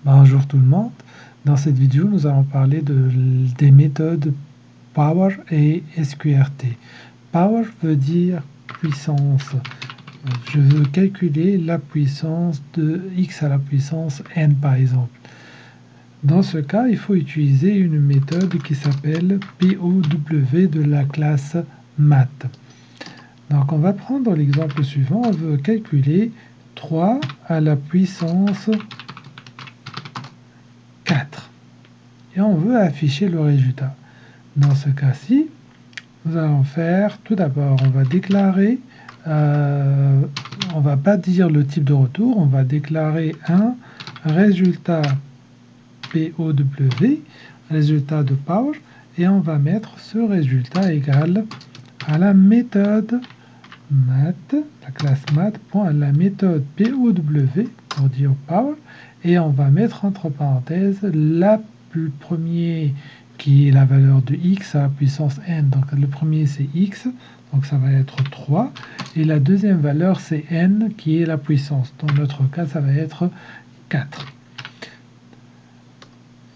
Bonjour tout le monde. Dans cette vidéo, nous allons parler des méthodes Power et SQRT. Power veut dire puissance. Je veux calculer la puissance de x à la puissance n par exemple. Dans ce cas, il faut utiliser une méthode qui s'appelle POW de la classe math. Donc on va prendre l'exemple suivant. On veut calculer 3 à la puissance 4. Et on veut afficher le résultat. Dans ce cas-ci, nous allons faire, tout d'abord, on va déclarer, on va pas dire le type de retour, on va déclarer un résultat POW, résultat de Power, et on va mettre ce résultat égal à la méthode math, la classe math, point à la méthode POW pour dire Power, et on va mettre entre parenthèses le premier qui est la valeur de x à la puissance n. Donc le premier c'est x, donc ça va être 3, et la deuxième valeur c'est n qui est la puissance. Dans notre cas ça va être 4.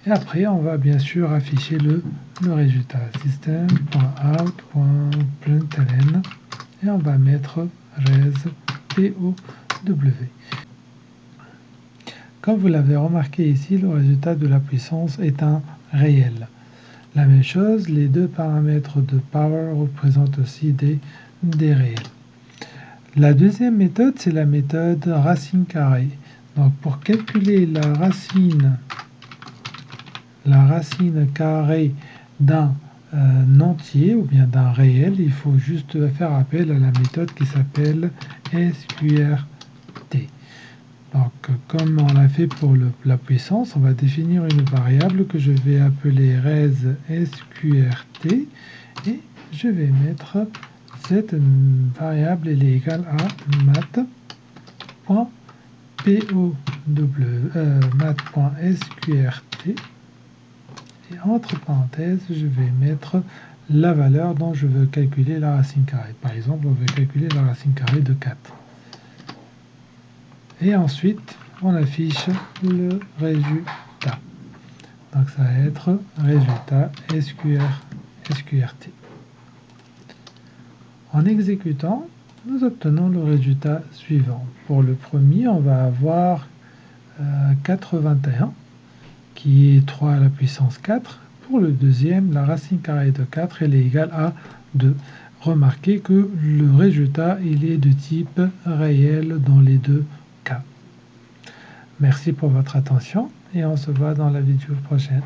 Et après on va bien sûr afficher le résultat. System.out.println et on va mettre res POW. Comme vous l'avez remarqué ici, le résultat de la puissance est un réel. La même chose, les deux paramètres de power représentent aussi des réels. La deuxième méthode, c'est la méthode racine carrée. Donc pour calculer la racine carrée d'un entier ou bien d'un réel, il faut juste faire appel à la méthode qui s'appelle SQRT. Donc, comme on l'a fait pour la puissance, on va définir une variable que je vais appeler res SQRT et je vais mettre cette variable, elle est égale à math.sqrt et entre parenthèses, je vais mettre la valeur dont je veux calculer la racine carrée. Par exemple, on veut calculer la racine carrée de 4. Et ensuite, on affiche le résultat. Donc ça va être résultat SQRT. En exécutant, nous obtenons le résultat suivant. Pour le premier, on va avoir 81, qui est 3 à la puissance 4. Pour le deuxième, la racine carrée de 4, elle est égale à 2. Remarquez que le résultat, il est de type réel dans les deux cas. Merci pour votre attention et on se voit dans la vidéo prochaine.